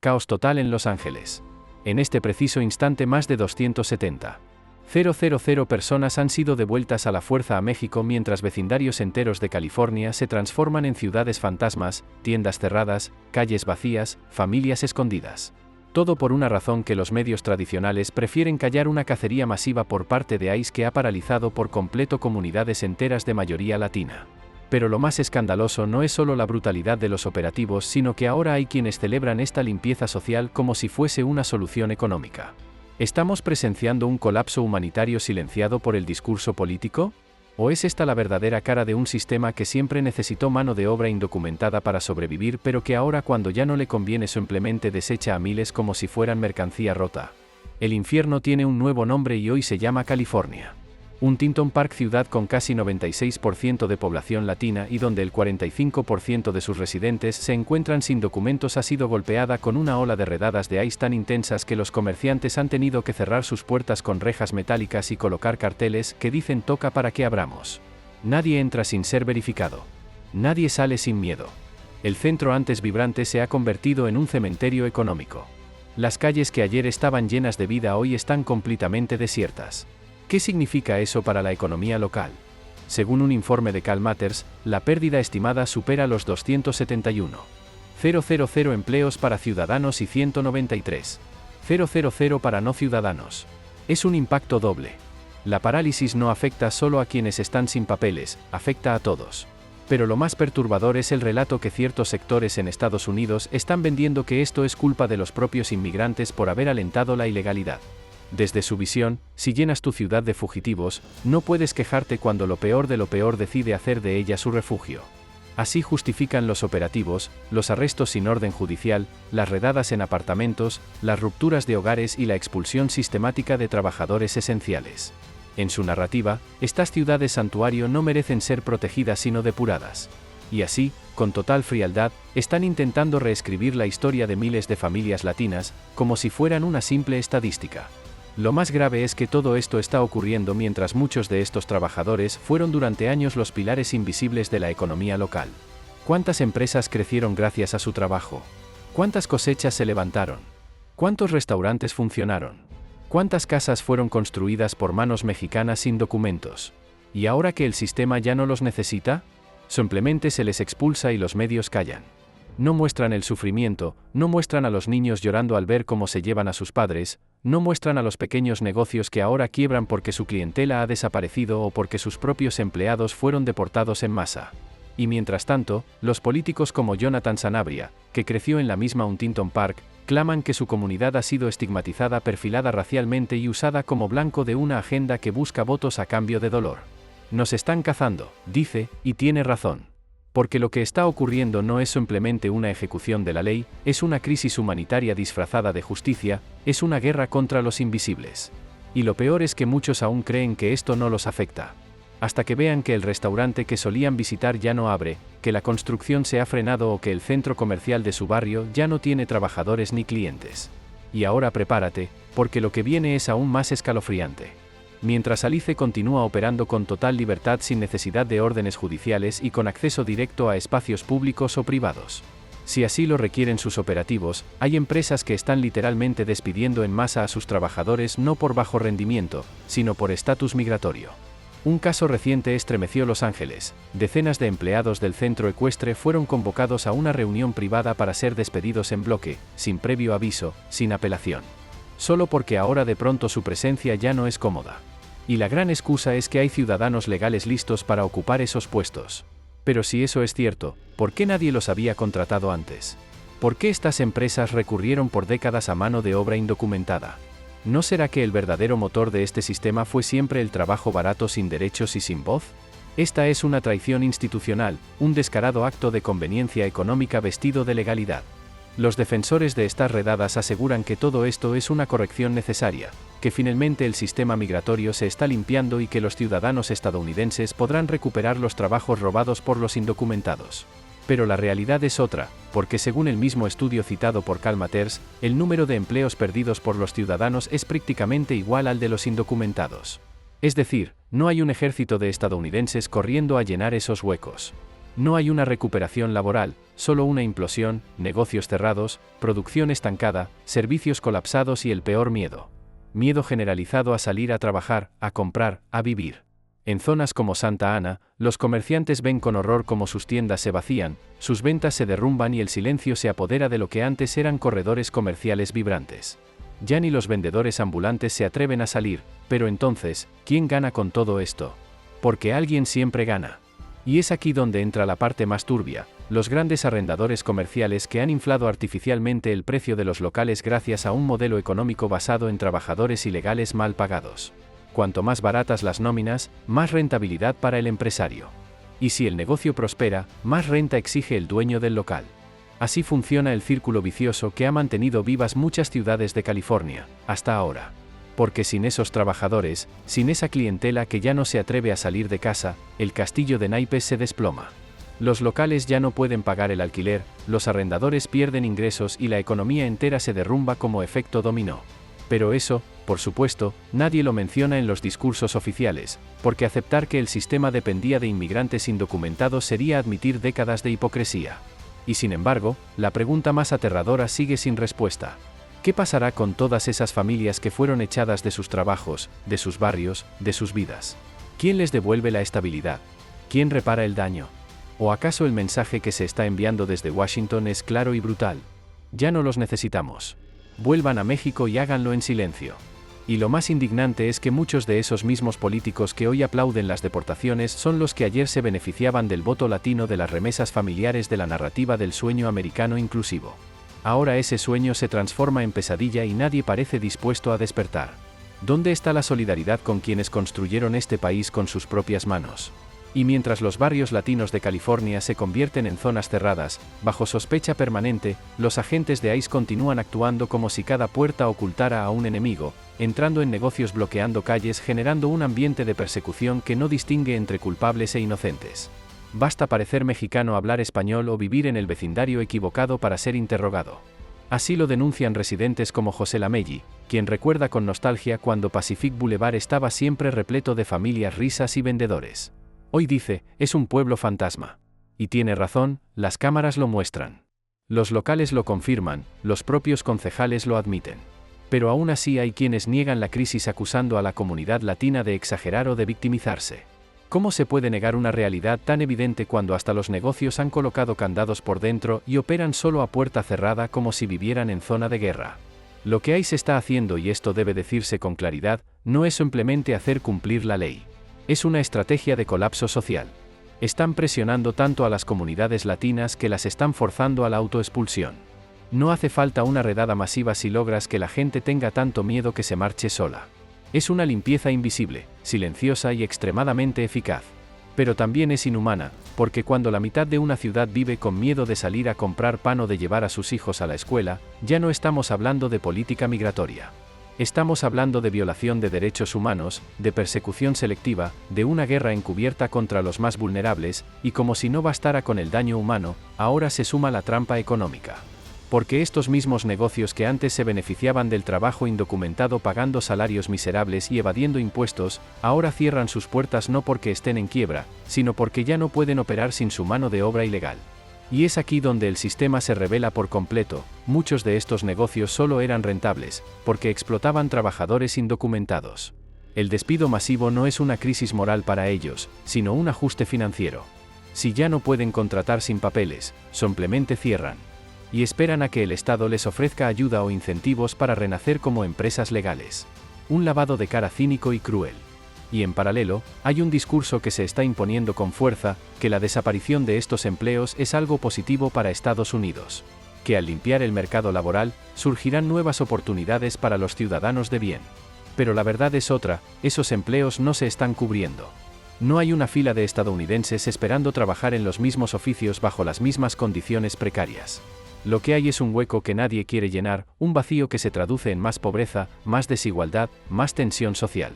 Caos total en Los Ángeles. En este preciso instante más de 270,000 personas han sido devueltas a la fuerza a México mientras vecindarios enteros de California se transforman en ciudades fantasmas, tiendas cerradas, calles vacías, familias escondidas. Todo por una razón que los medios tradicionales prefieren callar: una cacería masiva por parte de ICE que ha paralizado por completo comunidades enteras de mayoría latina. Pero lo más escandaloso no es solo la brutalidad de los operativos, sino que ahora hay quienes celebran esta limpieza social como si fuese una solución económica. ¿Estamos presenciando un colapso humanitario silenciado por el discurso político? ¿O es esta la verdadera cara de un sistema que siempre necesitó mano de obra indocumentada para sobrevivir, pero que ahora, cuando ya no le conviene, simplemente desecha a miles como si fueran mercancía rota? El infierno tiene un nuevo nombre y hoy se llama California. Huntington Park, ciudad con casi 96% de población latina y donde el 45% de sus residentes se encuentran sin documentos, ha sido golpeada con una ola de redadas de ICE tan intensas que los comerciantes han tenido que cerrar sus puertas con rejas metálicas y colocar carteles que dicen "toca para que abramos". Nadie entra sin ser verificado. Nadie sale sin miedo. El centro, antes vibrante, se ha convertido en un cementerio económico. Las calles que ayer estaban llenas de vida hoy están completamente desiertas. ¿Qué significa eso para la economía local? Según un informe de CalMatters, la pérdida estimada supera los 271,000 empleos para ciudadanos y 193,000 para no ciudadanos. Es un impacto doble. La parálisis no afecta solo a quienes están sin papeles, afecta a todos. Pero lo más perturbador es el relato que ciertos sectores en Estados Unidos están vendiendo, que esto es culpa de los propios inmigrantes por haber alentado la ilegalidad. Desde su visión, si llenas tu ciudad de fugitivos, no puedes quejarte cuando lo peor de lo peor decide hacer de ella su refugio. Así justifican los operativos, los arrestos sin orden judicial, las redadas en apartamentos, las rupturas de hogares y la expulsión sistemática de trabajadores esenciales. En su narrativa, estas ciudades santuario no merecen ser protegidas sino depuradas. Y así, con total frialdad, están intentando reescribir la historia de miles de familias latinas, como si fueran una simple estadística. Lo más grave es que todo esto está ocurriendo mientras muchos de estos trabajadores fueron durante años los pilares invisibles de la economía local. ¿Cuántas empresas crecieron gracias a su trabajo? ¿Cuántas cosechas se levantaron? ¿Cuántos restaurantes funcionaron? ¿Cuántas casas fueron construidas por manos mexicanas sin documentos? ¿Y ahora que el sistema ya no los necesita? Simplemente se les expulsa y los medios callan. No muestran el sufrimiento, no muestran a los niños llorando al ver cómo se llevan a sus padres, no muestran a los pequeños negocios que ahora quiebran porque su clientela ha desaparecido o porque sus propios empleados fueron deportados en masa. Y mientras tanto, los políticos como Jonathan Sanabria, que creció en la misma Huntington Park, claman que su comunidad ha sido estigmatizada, perfilada racialmente y usada como blanco de una agenda que busca votos a cambio de dolor. Nos están cazando, dice, y tiene razón. Porque lo que está ocurriendo no es simplemente una ejecución de la ley, es una crisis humanitaria disfrazada de justicia, es una guerra contra los invisibles. Y lo peor es que muchos aún creen que esto no los afecta. Hasta que vean que el restaurante que solían visitar ya no abre, que la construcción se ha frenado o que el centro comercial de su barrio ya no tiene trabajadores ni clientes. Y ahora prepárate, porque lo que viene es aún más escalofriante. Mientras Alice continúa operando con total libertad sin necesidad de órdenes judiciales y con acceso directo a espacios públicos o privados. Si así lo requieren sus operativos, hay empresas que están literalmente despidiendo en masa a sus trabajadores no por bajo rendimiento, sino por estatus migratorio. Un caso reciente estremeció Los Ángeles. Decenas de empleados del centro ecuestre fueron convocados a una reunión privada para ser despedidos en bloque, sin previo aviso, sin apelación. Solo porque ahora de pronto su presencia ya no es cómoda. Y la gran excusa es que hay ciudadanos legales listos para ocupar esos puestos. Pero si eso es cierto, ¿por qué nadie los había contratado antes? ¿Por qué estas empresas recurrieron por décadas a mano de obra indocumentada? ¿No será que el verdadero motor de este sistema fue siempre el trabajo barato sin derechos y sin voz? Esta es una traición institucional, un descarado acto de conveniencia económica vestido de legalidad. Los defensores de estas redadas aseguran que todo esto es una corrección necesaria, que finalmente el sistema migratorio se está limpiando y que los ciudadanos estadounidenses podrán recuperar los trabajos robados por los indocumentados. Pero la realidad es otra, porque según el mismo estudio citado por CalMatters, el número de empleos perdidos por los ciudadanos es prácticamente igual al de los indocumentados. Es decir, no hay un ejército de estadounidenses corriendo a llenar esos huecos. No hay una recuperación laboral, solo una implosión, negocios cerrados, producción estancada, servicios colapsados y el peor miedo. Miedo generalizado a salir a trabajar, a comprar, a vivir. En zonas como Santa Ana, los comerciantes ven con horror cómo sus tiendas se vacían, sus ventas se derrumban y el silencio se apodera de lo que antes eran corredores comerciales vibrantes. Ya ni los vendedores ambulantes se atreven a salir, pero entonces, ¿quién gana con todo esto? Porque alguien siempre gana. Y es aquí donde entra la parte más turbia, los grandes arrendadores comerciales que han inflado artificialmente el precio de los locales gracias a un modelo económico basado en trabajadores ilegales mal pagados. Cuanto más baratas las nóminas, más rentabilidad para el empresario. Y si el negocio prospera, más renta exige el dueño del local. Así funciona el círculo vicioso que ha mantenido vivas muchas ciudades de California, hasta ahora. Porque sin esos trabajadores, sin esa clientela que ya no se atreve a salir de casa, el castillo de naipes se desploma. Los locales ya no pueden pagar el alquiler, los arrendadores pierden ingresos y la economía entera se derrumba como efecto dominó. Pero eso, por supuesto, nadie lo menciona en los discursos oficiales, porque aceptar que el sistema dependía de inmigrantes indocumentados sería admitir décadas de hipocresía. Y sin embargo, la pregunta más aterradora sigue sin respuesta. ¿Qué pasará con todas esas familias que fueron echadas de sus trabajos, de sus barrios, de sus vidas? ¿Quién les devuelve la estabilidad? ¿Quién repara el daño? ¿O acaso el mensaje que se está enviando desde Washington es claro y brutal? Ya no los necesitamos. Vuelvan a México y háganlo en silencio. Y lo más indignante es que muchos de esos mismos políticos que hoy aplauden las deportaciones son los que ayer se beneficiaban del voto latino de las remesas familiares de la narrativa del sueño americano inclusivo. Ahora ese sueño se transforma en pesadilla y nadie parece dispuesto a despertar. ¿Dónde está la solidaridad con quienes construyeron este país con sus propias manos? Y mientras los barrios latinos de California se convierten en zonas cerradas, bajo sospecha permanente, los agentes de ICE continúan actuando como si cada puerta ocultara a un enemigo, entrando en negocios, bloqueando calles, generando un ambiente de persecución que no distingue entre culpables e inocentes. Basta parecer mexicano, hablar español o vivir en el vecindario equivocado para ser interrogado. Así lo denuncian residentes como José Lamelli, quien recuerda con nostalgia cuando Pacific Boulevard estaba siempre repleto de familias, risas y vendedores. Hoy dice, es un pueblo fantasma. Y tiene razón, las cámaras lo muestran. Los locales lo confirman, los propios concejales lo admiten. Pero aún así hay quienes niegan la crisis acusando a la comunidad latina de exagerar o de victimizarse. ¿Cómo se puede negar una realidad tan evidente cuando hasta los negocios han colocado candados por dentro y operan solo a puerta cerrada como si vivieran en zona de guerra? Lo que ahí se está haciendo, y esto debe decirse con claridad, no es simplemente hacer cumplir la ley. Es una estrategia de colapso social. Están presionando tanto a las comunidades latinas que las están forzando a la autoexpulsión. No hace falta una redada masiva si logras que la gente tenga tanto miedo que se marche sola. Es una limpieza invisible, silenciosa y extremadamente eficaz. Pero también es inhumana, porque cuando la mitad de una ciudad vive con miedo de salir a comprar pan o de llevar a sus hijos a la escuela, ya no estamos hablando de política migratoria. Estamos hablando de violación de derechos humanos, de persecución selectiva, de una guerra encubierta contra los más vulnerables, y como si no bastara con el daño humano, ahora se suma la trampa económica. Porque estos mismos negocios que antes se beneficiaban del trabajo indocumentado pagando salarios miserables y evadiendo impuestos, ahora cierran sus puertas no porque estén en quiebra, sino porque ya no pueden operar sin su mano de obra ilegal. Y es aquí donde el sistema se revela por completo. Muchos de estos negocios solo eran rentables, porque explotaban trabajadores indocumentados. El despido masivo no es una crisis moral para ellos, sino un ajuste financiero. Si ya no pueden contratar sin papeles, simplemente cierran. Y esperan a que el Estado les ofrezca ayuda o incentivos para renacer como empresas legales. Un lavado de cara cínico y cruel. Y en paralelo, hay un discurso que se está imponiendo con fuerza, que la desaparición de estos empleos es algo positivo para Estados Unidos. Que al limpiar el mercado laboral, surgirán nuevas oportunidades para los ciudadanos de bien. Pero la verdad es otra, esos empleos no se están cubriendo. No hay una fila de estadounidenses esperando trabajar en los mismos oficios bajo las mismas condiciones precarias. Lo que hay es un hueco que nadie quiere llenar, un vacío que se traduce en más pobreza, más desigualdad, más tensión social.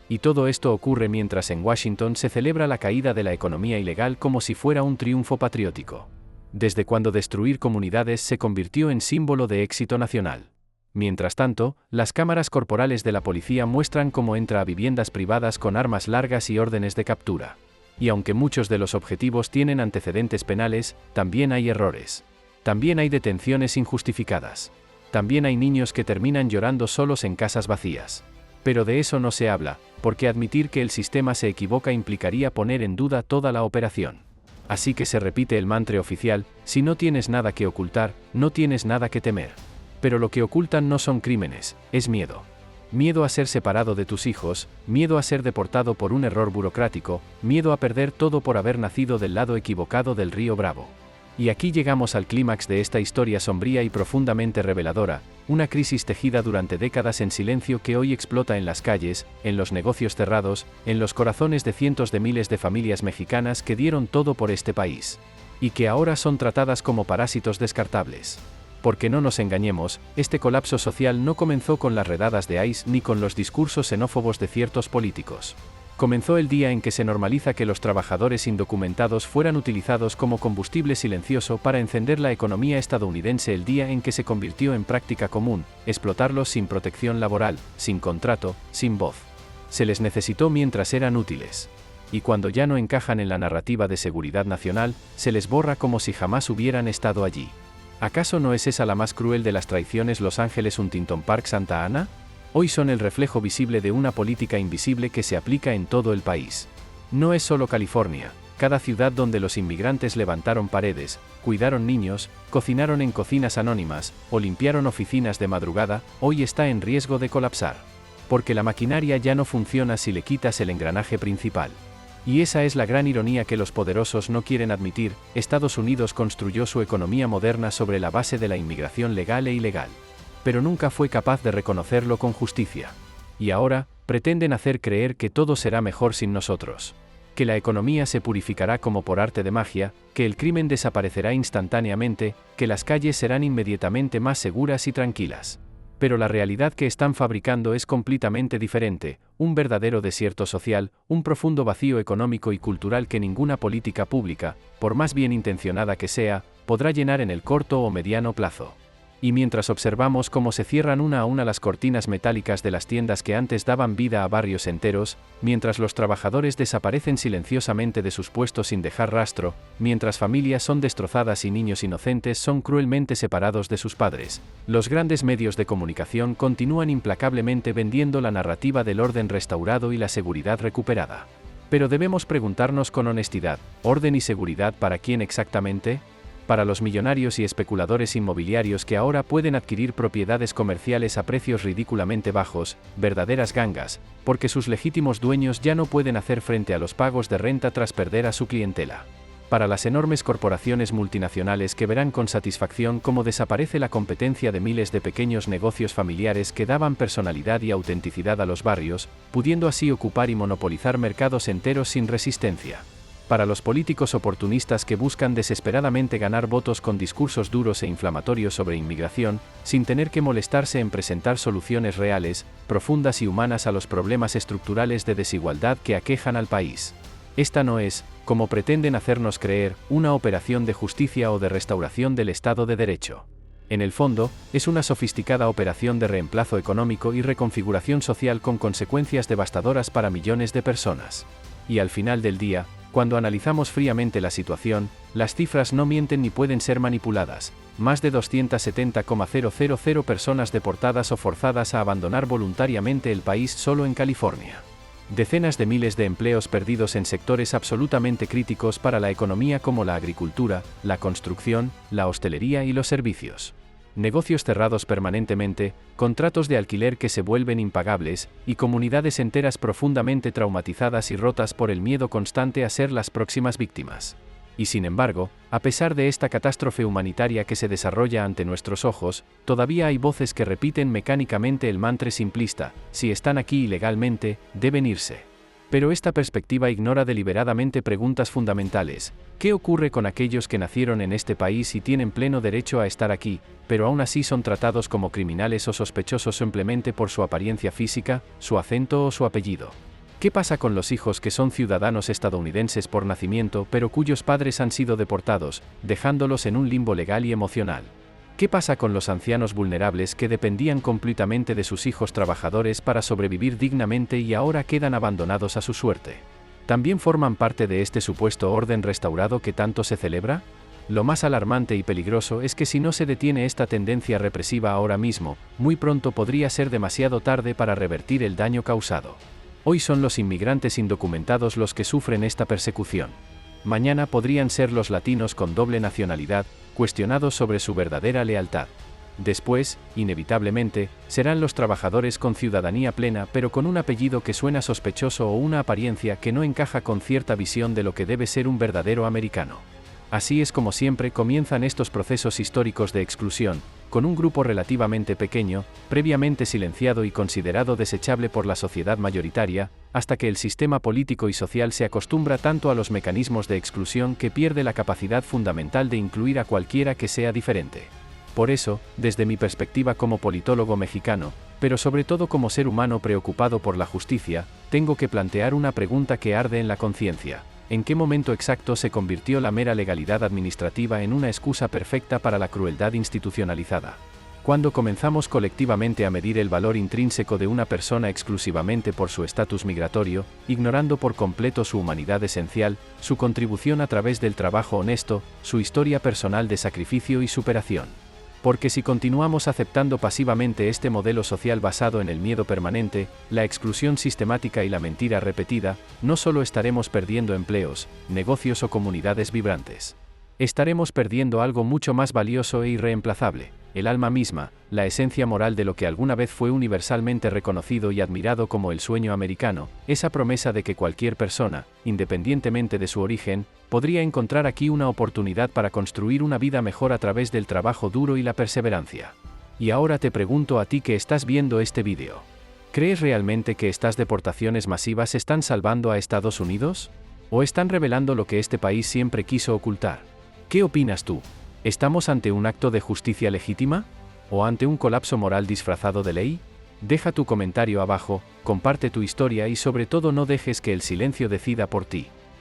Y todo esto ocurre mientras en Washington se celebra la caída de la economía ilegal como si fuera un triunfo patriótico. Desde cuando destruir comunidades se convirtió en símbolo de éxito nacional. Mientras tanto, las cámaras corporales de la policía muestran cómo entra a viviendas privadas con armas largas y órdenes de captura. Y aunque muchos de los objetivos tienen antecedentes penales, también hay errores. También hay detenciones injustificadas. También hay niños que terminan llorando solos en casas vacías. Pero de eso no se habla, porque admitir que el sistema se equivoca implicaría poner en duda toda la operación. Así que se repite el mantra oficial: si no tienes nada que ocultar, no tienes nada que temer. Pero lo que ocultan no son crímenes, es miedo. Miedo a ser separado de tus hijos, miedo a ser deportado por un error burocrático, miedo a perder todo por haber nacido del lado equivocado del río Bravo. Y aquí llegamos al clímax de esta historia sombría y profundamente reveladora, una crisis tejida durante décadas en silencio que hoy explota en las calles, en los negocios cerrados, en los corazones de cientos de miles de familias mexicanas que dieron todo por este país. Y que ahora son tratadas como parásitos descartables. Porque no nos engañemos, este colapso social no comenzó con las redadas de ICE ni con los discursos xenófobos de ciertos políticos. Comenzó el día en que se normaliza que los trabajadores indocumentados fueran utilizados como combustible silencioso para encender la economía estadounidense, el día en que se convirtió en práctica común explotarlos sin protección laboral, sin contrato, sin voz. Se les necesitó mientras eran útiles. Y cuando ya no encajan en la narrativa de seguridad nacional, se les borra como si jamás hubieran estado allí. ¿Acaso no es esa la más cruel de las traiciones? Los Ángeles Huntington Park Santa Ana hoy son el reflejo visible de una política invisible que se aplica en todo el país. No es solo California, cada ciudad donde los inmigrantes levantaron paredes, cuidaron niños, cocinaron en cocinas anónimas, o limpiaron oficinas de madrugada, hoy está en riesgo de colapsar. Porque la maquinaria ya no funciona si le quitas el engranaje principal. Y esa es la gran ironía que los poderosos no quieren admitir: Estados Unidos construyó su economía moderna sobre la base de la inmigración legal e ilegal. Pero nunca fue capaz de reconocerlo con justicia. Y ahora, pretenden hacer creer que todo será mejor sin nosotros. Que la economía se purificará como por arte de magia, que el crimen desaparecerá instantáneamente, que las calles serán inmediatamente más seguras y tranquilas. Pero la realidad que están fabricando es completamente diferente: un verdadero desierto social, un profundo vacío económico y cultural que ninguna política pública, por más bien intencionada que sea, podrá llenar en el corto o mediano plazo. Y mientras observamos cómo se cierran una a una las cortinas metálicas de las tiendas que antes daban vida a barrios enteros, mientras los trabajadores desaparecen silenciosamente de sus puestos sin dejar rastro, mientras familias son destrozadas y niños inocentes son cruelmente separados de sus padres, los grandes medios de comunicación continúan implacablemente vendiendo la narrativa del orden restaurado y la seguridad recuperada. Pero debemos preguntarnos con honestidad: ¿orden y seguridad para quién exactamente? Para los millonarios y especuladores inmobiliarios que ahora pueden adquirir propiedades comerciales a precios ridículamente bajos, verdaderas gangas, porque sus legítimos dueños ya no pueden hacer frente a los pagos de renta tras perder a su clientela. Para las enormes corporaciones multinacionales que verán con satisfacción cómo desaparece la competencia de miles de pequeños negocios familiares que daban personalidad y autenticidad a los barrios, pudiendo así ocupar y monopolizar mercados enteros sin resistencia. Para los políticos oportunistas que buscan desesperadamente ganar votos con discursos duros e inflamatorios sobre inmigración, sin tener que molestarse en presentar soluciones reales, profundas y humanas a los problemas estructurales de desigualdad que aquejan al país. Esta no es, como pretenden hacernos creer, una operación de justicia o de restauración del Estado de Derecho. En el fondo, es una sofisticada operación de reemplazo económico y reconfiguración social con consecuencias devastadoras para millones de personas. Y al final del día, cuando analizamos fríamente la situación, las cifras no mienten ni pueden ser manipuladas: más de 270,000 personas deportadas o forzadas a abandonar voluntariamente el país solo en California. Decenas de miles de empleos perdidos en sectores absolutamente críticos para la economía como la agricultura, la construcción, la hostelería y los servicios. Negocios cerrados permanentemente, contratos de alquiler que se vuelven impagables, y comunidades enteras profundamente traumatizadas y rotas por el miedo constante a ser las próximas víctimas. Y sin embargo, a pesar de esta catástrofe humanitaria que se desarrolla ante nuestros ojos, todavía hay voces que repiten mecánicamente el mantra simplista: si están aquí ilegalmente, deben irse. Pero esta perspectiva ignora deliberadamente preguntas fundamentales: ¿qué ocurre con aquellos que nacieron en este país y tienen pleno derecho a estar aquí, pero aún así son tratados como criminales o sospechosos simplemente por su apariencia física, su acento o su apellido? ¿Qué pasa con los hijos que son ciudadanos estadounidenses por nacimiento pero cuyos padres han sido deportados, dejándolos en un limbo legal y emocional? ¿Qué pasa con los ancianos vulnerables que dependían completamente de sus hijos trabajadores para sobrevivir dignamente y ahora quedan abandonados a su suerte? ¿También forman parte de este supuesto orden restaurado que tanto se celebra? Lo más alarmante y peligroso es que si no se detiene esta tendencia represiva ahora mismo, muy pronto podría ser demasiado tarde para revertir el daño causado. Hoy son los inmigrantes indocumentados los que sufren esta persecución. Mañana podrían ser los latinos con doble nacionalidad, cuestionados sobre su verdadera lealtad. Después, inevitablemente, serán los trabajadores con ciudadanía plena pero con un apellido que suena sospechoso o una apariencia que no encaja con cierta visión de lo que debe ser un verdadero americano. Así es como siempre comienzan estos procesos históricos de exclusión, con un grupo relativamente pequeño, previamente silenciado y considerado desechable por la sociedad mayoritaria, hasta que el sistema político y social se acostumbra tanto a los mecanismos de exclusión que pierde la capacidad fundamental de incluir a cualquiera que sea diferente. Por eso, desde mi perspectiva como politólogo mexicano, pero sobre todo como ser humano preocupado por la justicia, tengo que plantear una pregunta que arde en la conciencia. ¿En qué momento exacto se convirtió la mera legalidad administrativa en una excusa perfecta para la crueldad institucionalizada? ¿Cuándo comenzamos colectivamente a medir el valor intrínseco de una persona exclusivamente por su estatus migratorio, ignorando por completo su humanidad esencial, su contribución a través del trabajo honesto, su historia personal de sacrificio y superación? Porque si continuamos aceptando pasivamente este modelo social basado en el miedo permanente, la exclusión sistemática y la mentira repetida, no solo estaremos perdiendo empleos, negocios o comunidades vibrantes. Estaremos perdiendo algo mucho más valioso e irreemplazable, el alma misma, la esencia moral de lo que alguna vez fue universalmente reconocido y admirado como el sueño americano, esa promesa de que cualquier persona, independientemente de su origen, podría encontrar aquí una oportunidad para construir una vida mejor a través del trabajo duro y la perseverancia. Y ahora te pregunto a ti que estás viendo este vídeo. ¿Crees realmente que estas deportaciones masivas están salvando a Estados Unidos? ¿O están revelando lo que este país siempre quiso ocultar? ¿Qué opinas tú? ¿Estamos ante un acto de justicia legítima? ¿O ante un colapso moral disfrazado de ley? Deja tu comentario abajo, comparte tu historia y sobre todo no dejes que el silencio decida por ti.